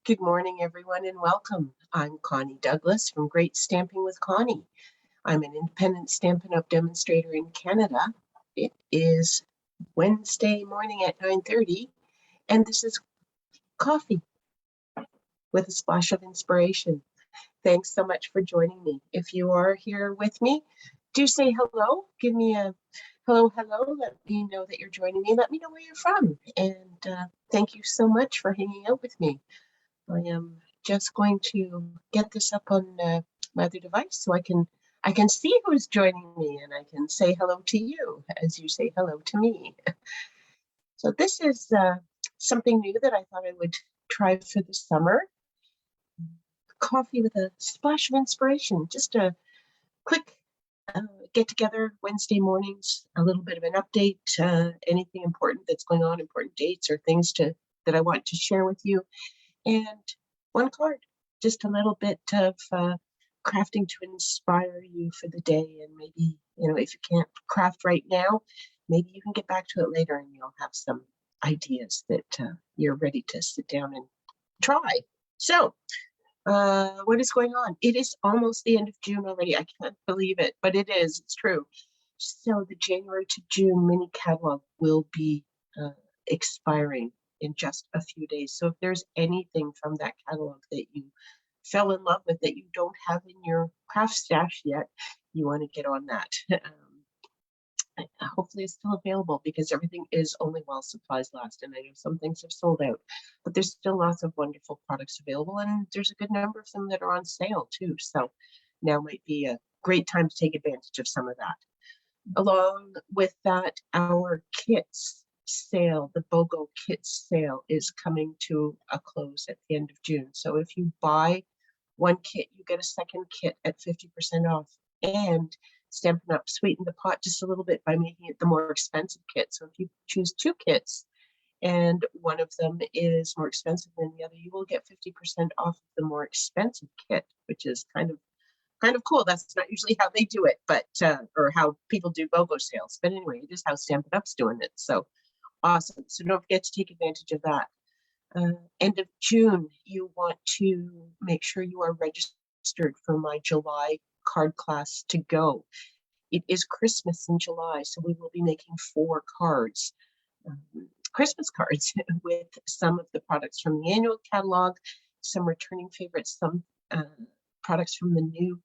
Good morning, everyone, and welcome. I'm Connie Douglas from Great Stamping with Connie. I'm an independent Stampin' Up! Demonstrator in Canada. It is Wednesday morning at 9:30, and this is coffee with a splash of inspiration. Thanks so much for joining me. If you are here with me, do say hello. Give me a hello. Let me know that you're joining me. Let me know where you're from. And thank you so much for hanging out with me. I am just going to get this up on my other device so I can see who's joining me, and I can say hello to you as you say hello to me. So this is something new that I thought I would try for the summer. Coffee with a splash of inspiration. Just a quick get together Wednesday mornings, a little bit of an update, anything important that's going on, important dates or things that I want to share with you. And one card, just a little bit of crafting to inspire you for the day. And maybe, if you can't craft right now, maybe you can get back to it later and you'll have some ideas that you're ready to sit down and try. So what is going on? It is almost the end of June already. I can't believe it, but it is. It's true. So the January to June mini catalog will be expiring in just a few days. So if there's anything from that catalog that you fell in love with that you don't have in your craft stash yet, you want to get on that. Hopefully it's still available because everything is only while supplies last. And I know some things have sold out, but there's still lots of wonderful products available. And there's a good number of them that are on sale too. So now might be a great time to take advantage of some of that. Along with that, our kits sale, the BOGO kits sale, is coming to a close at the end of June. So if you buy one kit, you get a second kit at 50% off. And Stampin' Up! Sweeten the pot just a little bit by making it the more expensive kit. So if you choose two kits and one of them is more expensive than the other, you will get 50% off the more expensive kit, which is kind of cool. That's not usually how they do it, but or how people do BOGO sales. But anyway, it is how Stampin' Up's doing it. So awesome. So don't forget to take advantage of that. End of June, you want to make sure you are registered for my July card class to go. It is Christmas in July, so we will be making 4 cards, Christmas cards with some of the products from the annual catalog, some returning favorites, some products from the new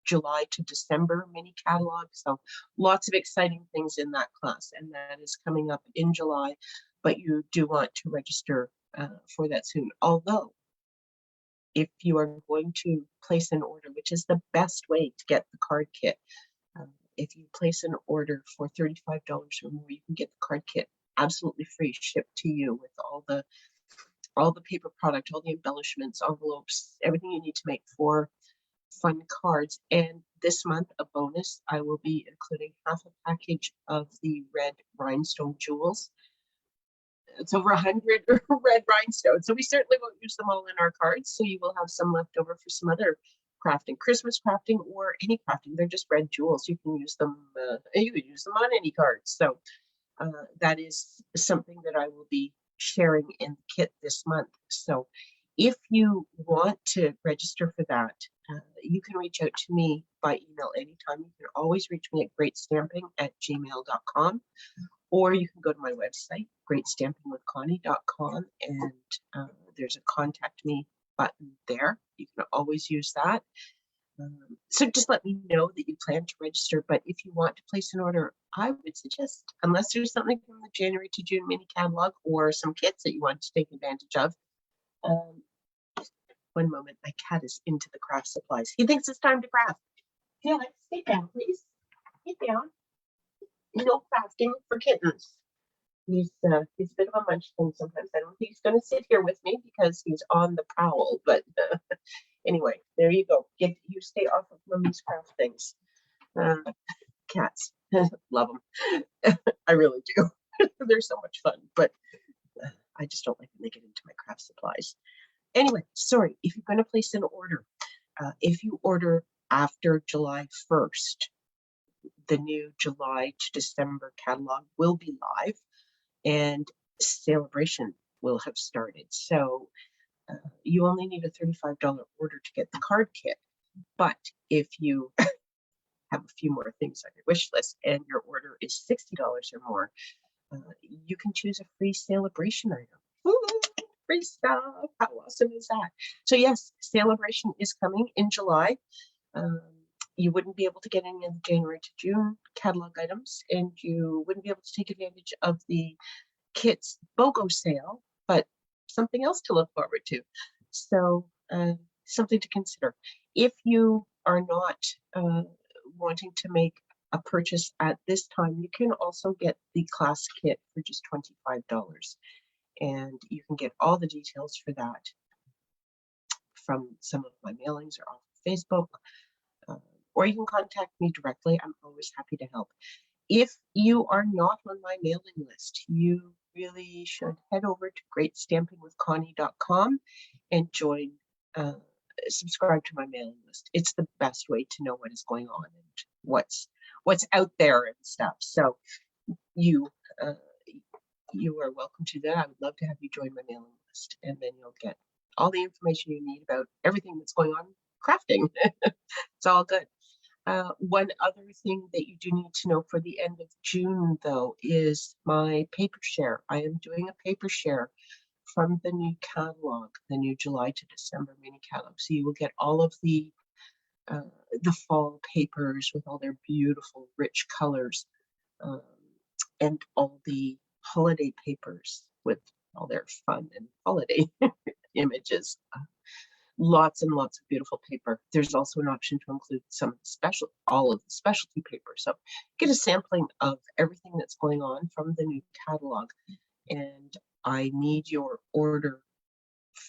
July to December mini catalog. So lots of exciting things in that class, and that is coming up in July, but you do want to register for that soon. Although if you are going to place an order, which is the best way to get the card kit, if you place an order for $35 or more, you can get the card kit absolutely free, shipped to you with all the paper product, all the embellishments, envelopes, everything you need to make 4 fun cards. And this month, a bonus, I will be including half a package of the red rhinestone jewels. It's over 100 red rhinestones, so we certainly won't use them all in our cards. So you will have some left over for some other crafting, Christmas crafting, or any crafting. They're just red jewels. You can use them. You can use them on any cards. So that is something that I will be sharing in the kit this month. So if you want to register for that, you can reach out to me by email anytime. You can always reach me at greatstamping@gmail.com, or you can go to my website, greatstampingwithconnie.com, and there's a contact me button there. You can always use that. So just let me know that you plan to register. But if you want to place an order, I would suggest, unless there's something from the January to June mini catalog or some kits that you want to take advantage of. One moment, my cat is into the craft supplies. He thinks it's time to craft. Felix, sit down, please. Sit down. No crafting for kittens. He's a bit of a munchkin sometimes. I don't think he's going to sit here with me because he's on the prowl. But anyway, there you go. You stay off of Mommy's craft things. Cats, love them. I really do. They're so much fun, but I just don't like when they get into my craft supplies. Anyway, sorry, if you're going to place an order, if you order after July 1st, the new July to December catalog will be live and celebration will have started. So You only need a $35 order to get the card kit. But if you have a few more things on your wish list and your order is $60 or more, you can choose a free celebration item. Woo! Free stuff. How awesome is that? So yes, celebration is coming in July. You wouldn't be able to get any of the January to June catalog items, and you wouldn't be able to take advantage of the kits BOGO sale, but something else to look forward to. So something to consider. If you are not wanting to make a purchase at this time, you can also get the class kit for just $25. And you can get all the details for that from some of my mailings or off of Facebook, or you can contact me directly. I'm always happy to help. If you are not on my mailing list, you really should head over to greatstampingwithconnie.com and join, subscribe to my mailing list. It's the best way to know what is going on and what's out there and stuff. So you are welcome to that. I would love to have you join my mailing list, and then you'll get all the information you need about everything that's going on crafting. It's all good. One other thing that you do need to know for the end of June, though, is my paper share. I am doing a paper share from the new catalog, the new July to December mini catalog. So you will get all of the fall papers with all their beautiful, rich colors, and all the holiday papers with all their fun and holiday images. Lots and lots of beautiful paper. There's also an option to include all of the specialty paper. So get a sampling of everything that's going on from the new catalog. And I need your order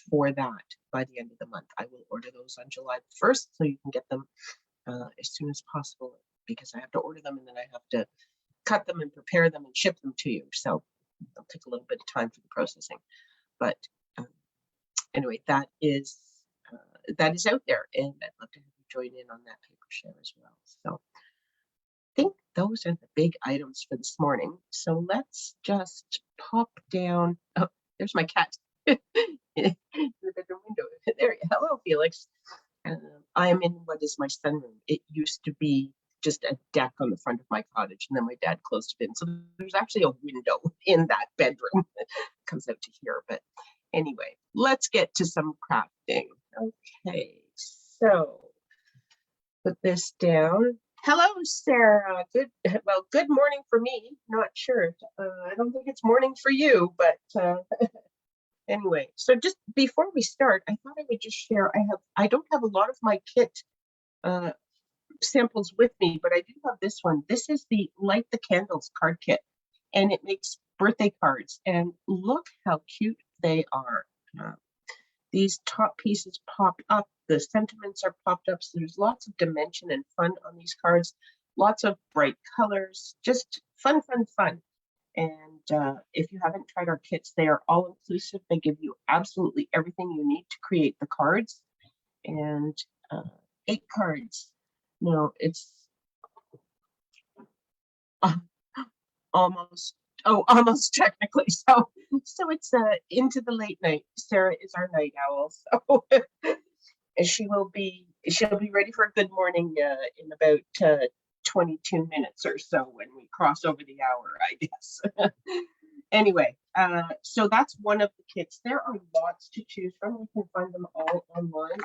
for that by the end of the month. I will order those on July 1st, so you can get them as soon as possible, because I have to order them and then I have to cut them and prepare them and ship them to you. So it'll take a little bit of time for the processing. But anyway, that is out there, and I'd love to have you join in on that paper share as well. So I think those are the big items for this morning. So let's just pop down. Oh, there's my cat in the bedroom window. There, hello, Felix. I am in what is my sunroom. It used to be just a deck on the front of my cottage, and then my dad closed it in. So there's actually a window in that bedroom that comes out to here. But anyway, let's get to some crafting. Okay, so put this down. Hello, Sarah. Good morning for me. Not sure. I don't think it's morning for you, but anyway. So just before we start, I thought I would just share. I don't have a lot of my kit samples with me, but I do have this one. This is the Light the Candles card kit, and it makes birthday cards. And look how cute they are. These top pieces pop up, the sentiments are popped up, so there's lots of dimension and fun on these cards, lots of bright colors, just fun, fun, fun. And if you haven't tried our kits, they are all inclusive. They give you absolutely everything you need to create the cards. And 8 cards. No, it's almost technically. So it's into the late night. Sarah is our night owl, so she'll be ready for a good morning in about 22 minutes or so when we cross over the hour, I guess. Anyway, so that's one of the kits. There are lots to choose from. You can find them all online.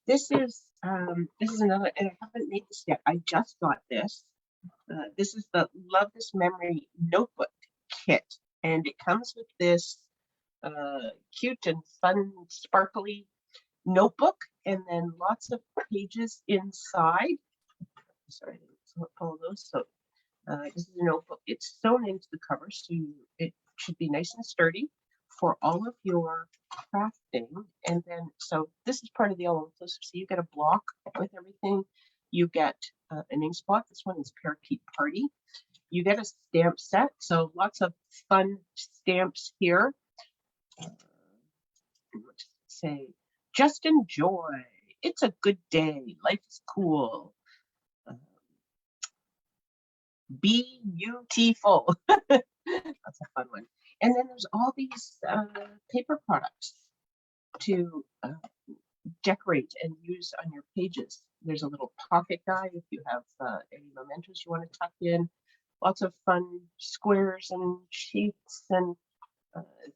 This is another, and I haven't made this yet. I just got this. This is the Love This Memory notebook kit, and it comes with this cute and fun, sparkly notebook, and then lots of pages inside. Sorry, I didn't pull those. So this is a notebook. It's sewn into the cover, so it should be nice and sturdy for all of your crafting. And then, so this is part of the all-inclusive. So you get a block with everything. You get an ink spot. This one is Parakeet Party. You get a stamp set. So lots of fun stamps here. Let's say, just enjoy. It's a good day. Life is cool. Be beautiful. That's a fun one. And then there's all these paper products. to decorate and use on your pages. There's a little pocket guide if you have any mementos you want to tuck in. Lots of fun squares and sheets and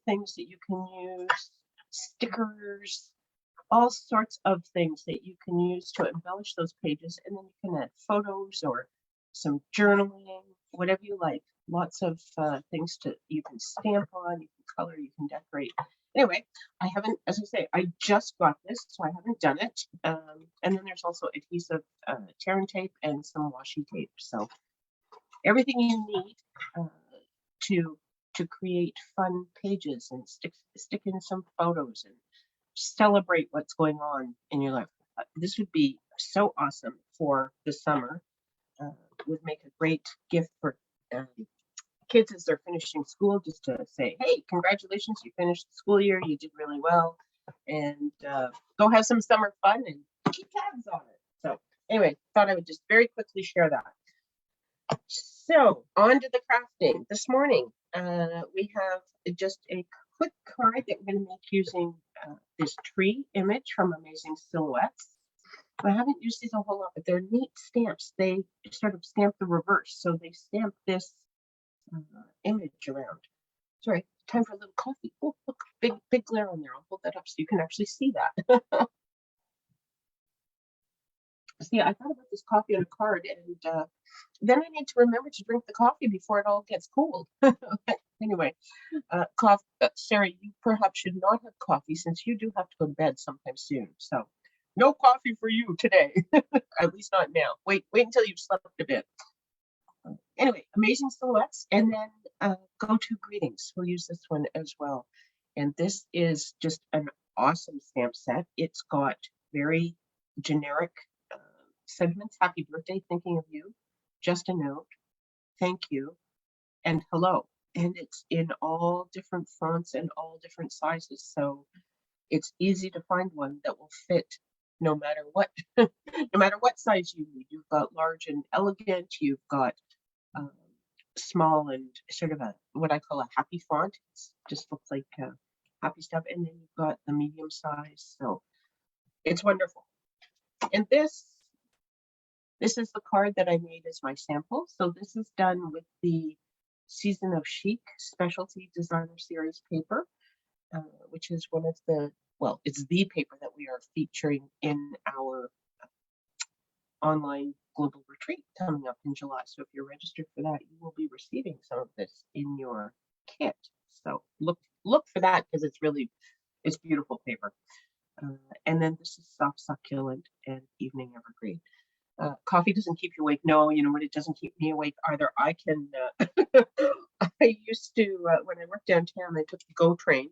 things that you can use, stickers, all sorts of things that you can use to embellish those pages. And then you can add photos or some journaling, whatever you like. Lots of things you can stamp on, you can color, you can decorate. Anyway, I haven't, as I say, I just got this, so I haven't done it. And then there's also adhesive tear and tape and some washi tape. So everything you need to create fun pages and stick in some photos and celebrate what's going on in your life. This would be so awesome for the summer. Would make a great gift for kids as they're finishing school, just to say, hey, congratulations, you finished the school year, you did really well, and go have some summer fun and keep tabs on it. So anyway, thought I would just very quickly share that. So on to the crafting. This morning, we have just a quick card that we're going to make using this tree image from Amazing Silhouettes. I haven't used these a whole lot, but they're neat stamps. They sort of stamp the reverse. So they stamp this image around. Sorry, time for a little coffee. Oh, look, big glare on there. I'll hold that up so you can actually see that. See, I thought about this coffee on a card, and then I need to remember to drink the coffee before it all gets cold. Anyway, Sarah, you perhaps should not have coffee since you do have to go to bed sometime soon. So no coffee for you today, at least not now. Wait until you've slept a bit. Anyway, Amazing Silhouettes, and then Go-To Greetings. We'll use this one as well. And this is just an awesome stamp set. It's got very generic sentiments. Happy birthday, thinking of you. Just a note, thank you, and hello. And it's in all different fonts and all different sizes. So it's easy to find one that will fit no matter what, no matter what size you need. You've got large and elegant, you've got small and sort of what I call a happy font. It just looks like happy stuff. And then you've got the medium size. So it's wonderful. And this is the card that I made as my sample. So this is done with the Season of Chic Specialty Designer Series paper, which is one of the, well, it's the paper that we are featuring in our online global retreat coming up in July. So if you're registered for that, you will be receiving some of this in your kit. So look for that, because it's beautiful paper. And then this is Soft Succulent and Evening Evergreen. Coffee doesn't keep you awake. No, you know what? It doesn't keep me awake either. I can, I used to, when I worked downtown, I took the GO train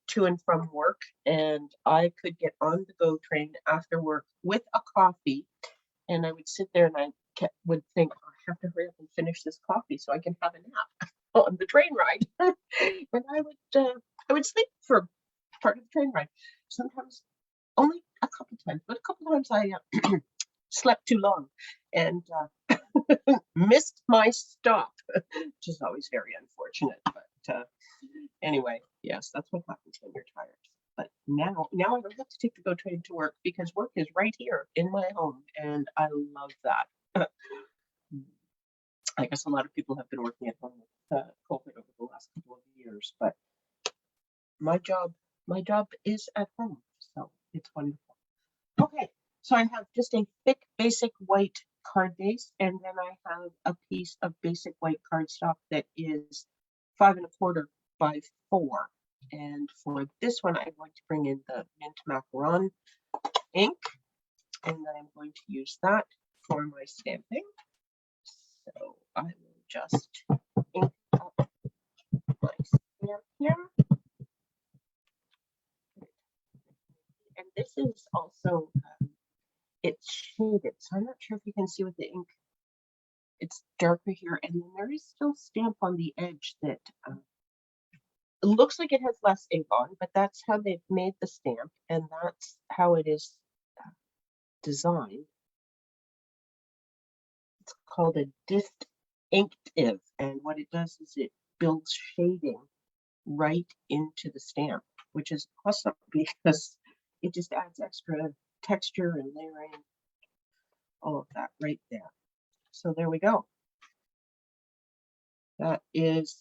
to and from work, and I could get on the GO train after work with a coffee, and I would sit there and I would think, oh, I have to hurry up and finish this coffee so I can have a nap on the train ride. And I would sleep for part of the train ride. Sometimes only a couple times, but a couple times I slept too long and missed my stop, which is always very unfortunate. But anyway, yes, that's what happens when you're tired. But now I don't have to take the GO train to work, because work is right here in my home, and I love that. I guess a lot of people have been working at home with COVID over the last couple of years, but my job is at home, so it's wonderful. Okay, so I have just a thick, basic white card base, and then I have a piece of basic white cardstock that is 5 1/4 by 4. And for this one, I'm going to bring in the Mint Macaron ink, and then I'm going to use that for my stamping. So I will just ink up my stamp here. And this is also, it's shaded, so I'm not sure if you can see with the ink. It's darker here, and then there is still stamp on the edge that it looks like it has less ink on, but that's how they've made the stamp, and that's how it is designed. It's called a distinctive, and what it does is it builds shading right into the stamp. which is awesome because it just adds extra texture and layering, all of that right there. So there we go. That is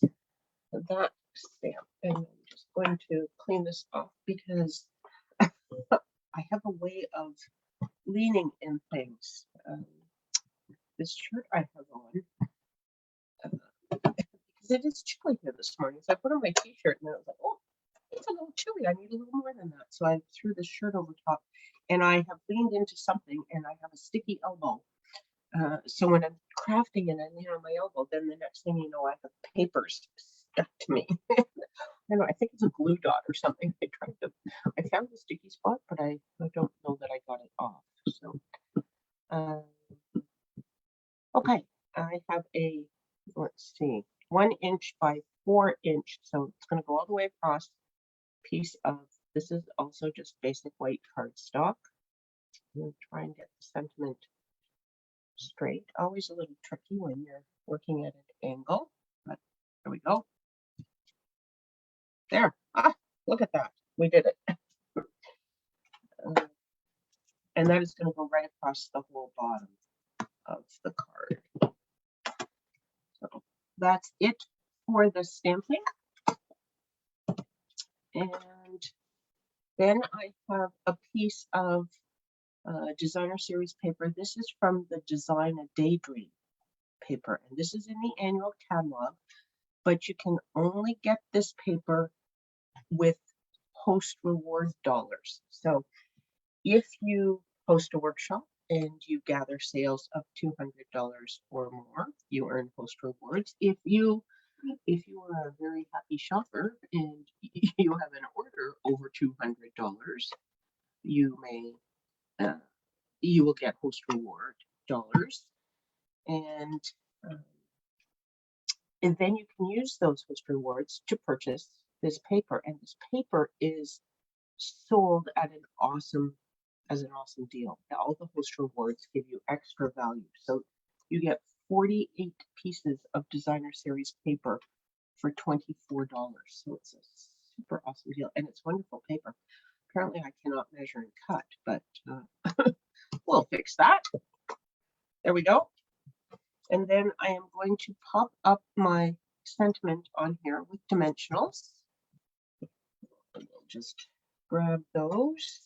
that stamp. And I'm just going to clean this off because I have a way of leaning in things. This shirt I have on, because it is chilly here this morning. So I put on my t-shirt and I was like, oh, it's a little chilly. I need a little more than that. So I threw this shirt over top and I have leaned into something and I have a sticky elbow. So when I'm crafting and I lean on my elbow, then the next thing you know, I have papers stuck to me. I don't know, I think it's a glue dot or something. I found the sticky spot, but I don't know that I got it off. So, okay, I have a, let's see, 1 inch by 4 inch. So it's going to go all the way across. Piece of, this is also just basic white cardstock. I'm going to try and get the sentiment straight. Always a little tricky when you're working at an angle, but there we go. There. Look at that. We did it. And that is going to go right across the whole bottom of the card. So that's it for the stamping. And then I have a piece of designer series paper. This is from the Design a Daydream paper, and this is in the annual catalog, but you can only get this paper with host reward dollars. So if you host a workshop and you gather sales of $200 or more, you earn host rewards. If you are a very happy shopper and you have an order over $200, you will get host reward dollars, and then you can use those host rewards to purchase this paper. And this paper is sold at an awesome deal. All the host rewards give you extra value. So you get 48 pieces of designer series paper for $24. So it's a super awesome deal, and it's wonderful paper. Apparently I cannot measure and cut, but we'll fix that. There we go. And then I am going to pop up my sentiment on here with dimensionals. And we'll just grab those.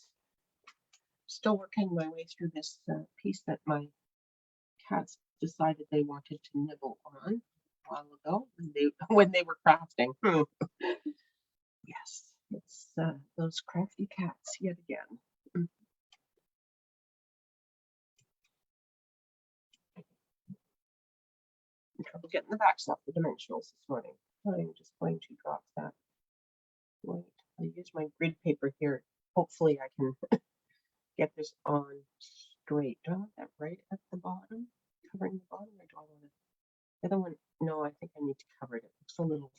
Still working my way through this piece that my cats decided they wanted to nibble on a while ago when they were crafting. Yes, it's those crafty cats yet again. In trouble getting the backs off the dimensionals this morning. I'm just going to drop that. Wait, I'll use my grid paper here. Hopefully I can get this on straight. Do I want that right at the bottom? Covering the bottom, or do I want to? The other one, no, I think I need to cover it. It looks a little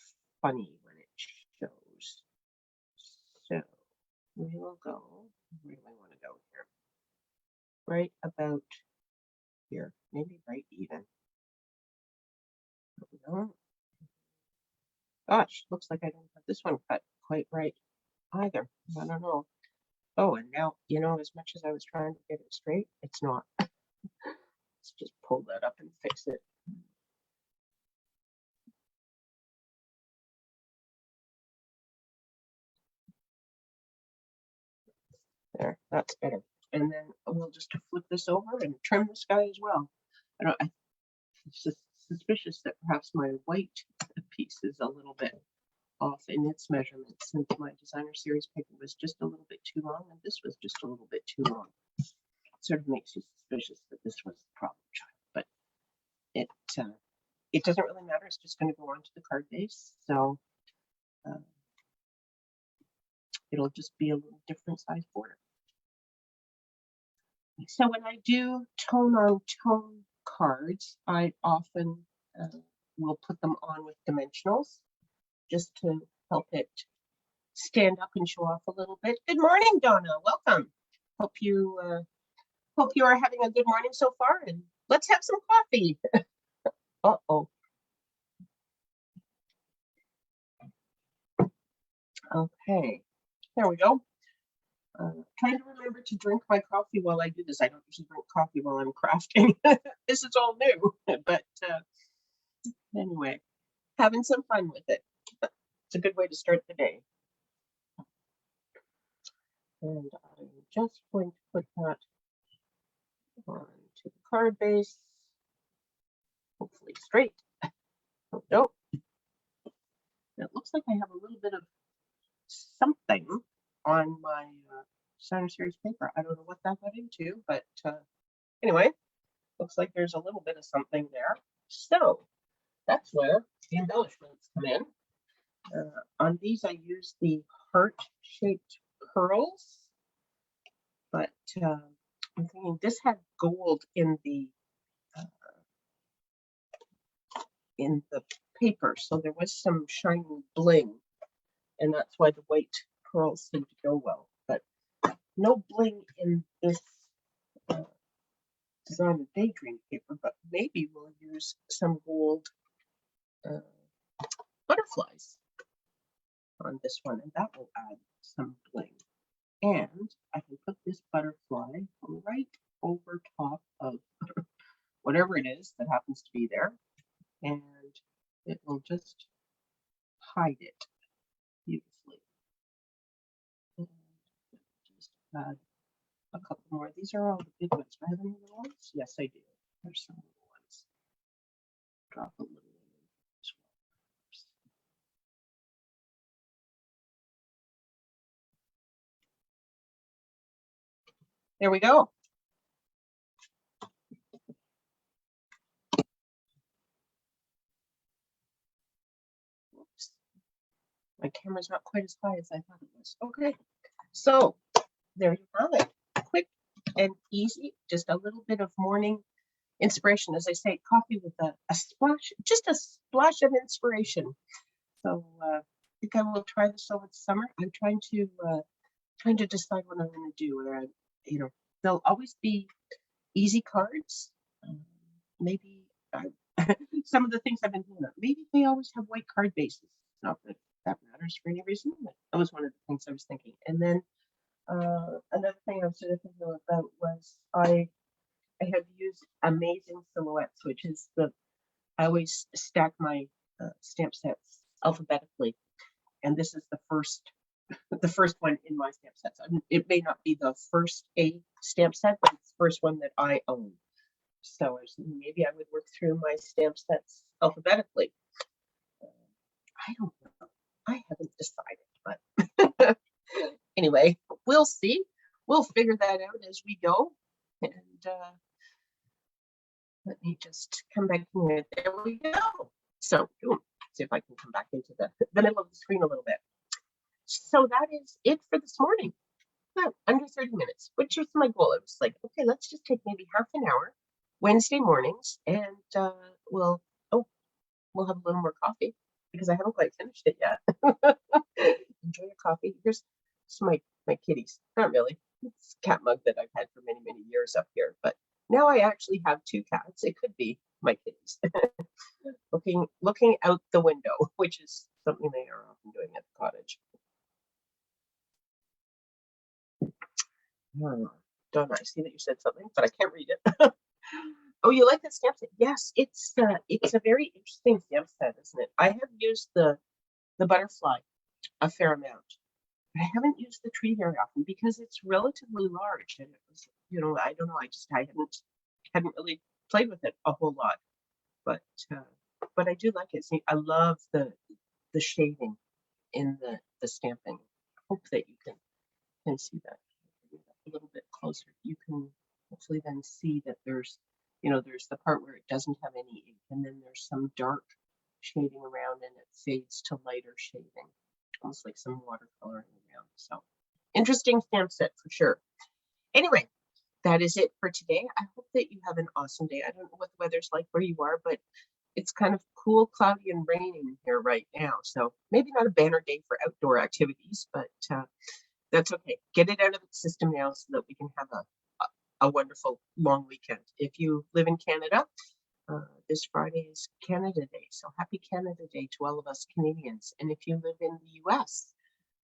funny when it shows. So we will go, where do I want to go here? Right about here, maybe right even. No. Gosh, looks like I don't have this one cut quite right either. I don't know. Oh, and now, you know, as much as I was trying to get it straight, it's not. Let's just pull that up and fix it. There, that's better. And then we'll just flip this over and trim this guy as well. It's just suspicious that perhaps my white piece is a little bit off in its measurements, since my designer series paper was just a little bit too long and this was just a little bit too long. It sort of makes you suspicious that this was the problem child, but it doesn't really matter. It's just going to go onto the card base, so it'll just be a little different size border. So when I do tone on tone cards, I often will put them on with dimensionals just to help it stand up and show off a little bit. Good morning, Donna. Welcome. Hope you are having a good morning so far, and let's have some coffee. Uh-oh. Okay. There we go. Trying to remember to drink my coffee while I do this. I don't usually drink coffee while I'm crafting. This is all new, but anyway, having some fun with it. It's a good way to start the day. And I'm just going to put that onto the card base, hopefully straight. Oh, no. It looks like I have a little bit of something on my Signer Series paper. I don't know what that got into, but anyway, looks like there's a little bit of something there. So that's where the embellishments come in. On these, I use the heart-shaped pearls, but I'm thinking this had gold in the paper, so there was some shiny bling, and that's why the white pearls seem to go well. But no bling in this design of daydream paper, but maybe we'll use some gold butterflies on this one, and that will add some bling. And I can put this butterfly right over top of whatever it is that happens to be there, and it will just hide it beautifully. And just add a couple more. These are all the big ones. Do I have any little ones? Yes, I do. There's some little ones. Drop a little in as well. There we go. Oops. My camera's not quite as high as I thought it was. Okay, so there you have it. Quick and easy, just a little bit of morning inspiration. As I say, coffee with a splash, just a splash of inspiration. So I think I will try this over the summer. I'm trying to decide what I'm going to do. Whether there'll always be easy cards. Maybe some of the things I've been doing. Maybe they always have white card bases. Not that that matters for any reason, but that was one of the things I was thinking. And then another thing I was sort of thinking about was I have used Amazing Silhouettes, which is I always stack my stamp sets alphabetically, and this is the first one in my stamp sets. It may not be the first A stamp set, but it's the first one that I own. So I was thinking maybe I would work through my stamp sets alphabetically. I don't know. I haven't decided, but anyway, we'll see. We'll figure that out as we go. And let me just come back here. There we go. So see if I can come back into the middle of the screen a little bit. So that is it for this morning. Under 30 minutes, which was my goal. It was like, okay, let's just take maybe half an hour Wednesday mornings, and we'll have a little more coffee because I haven't quite finished it yet. Enjoy your coffee. Here's some my kitties. Not really. It's a cat mug that I've had for many, many years up here, but now I actually have two cats. It could be my kitties. looking out the window, which is something they are often doing at the cottage. Donna, I see that you said something, but I can't read it. Oh, you like that stamp set? Yes, it's a very interesting stamp set, isn't it? I have used the butterfly a fair amount, but I haven't used the tree very often because it's relatively large, and it was, I don't know, I hadn't really played with it a whole lot, but I do like it. See, I love the shading in the stamping. I hope that you can see that a little bit closer. You can hopefully then see that there's the part where it doesn't have any ink, and then there's some dark shading around, and it fades to lighter shading, almost like some watercoloring around. So interesting stamp set for sure. Anyway, that is it for today. I hope that you have an awesome day. I don't know what the weather's like where you are, but it's kind of cool, cloudy, and raining here right now. So maybe not a banner day for outdoor activities, but that's okay. Get it out of the system now so that we can have a wonderful long weekend. If you live in Canada, this Friday is Canada Day. So happy Canada Day to all of us Canadians. And if you live in the US,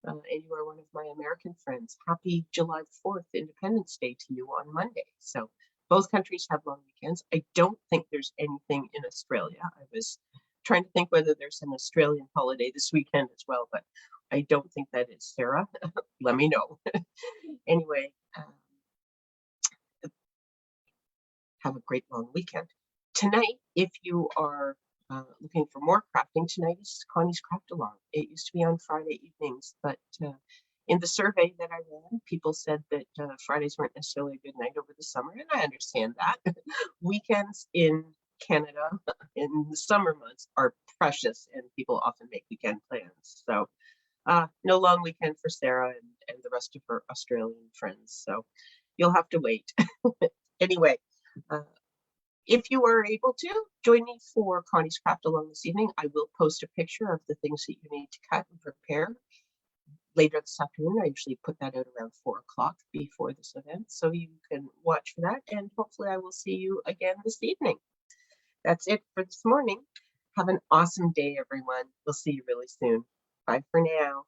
and you are one of my American friends, happy July 4th Independence Day to you on Monday. So both countries have long weekends. I don't think there's anything in Australia. I was trying to think whether there's an Australian holiday this weekend as well, but I don't think that is. Sarah, let me know. Anyway, have a great long weekend. Tonight, if you are looking for more crafting, tonight is Connie's Craft Along. It used to be on Friday evenings, but in the survey that I ran, people said that Fridays weren't necessarily a good night over the summer, and I understand that. Weekends in Canada in the summer months are precious, and people often make weekend plans. So no long weekend for Sarah and the rest of her Australian friends. So you'll have to wait. Anyway, if you are able to, join me for Connie's Craft Along this evening. I will post a picture of the things that you need to cut and prepare later this afternoon. I usually put that out around 4 o'clock before this event, so you can watch for that, and hopefully I will see you again this evening. That's it for this morning. Have an awesome day, everyone. We'll see you really soon. Bye for now.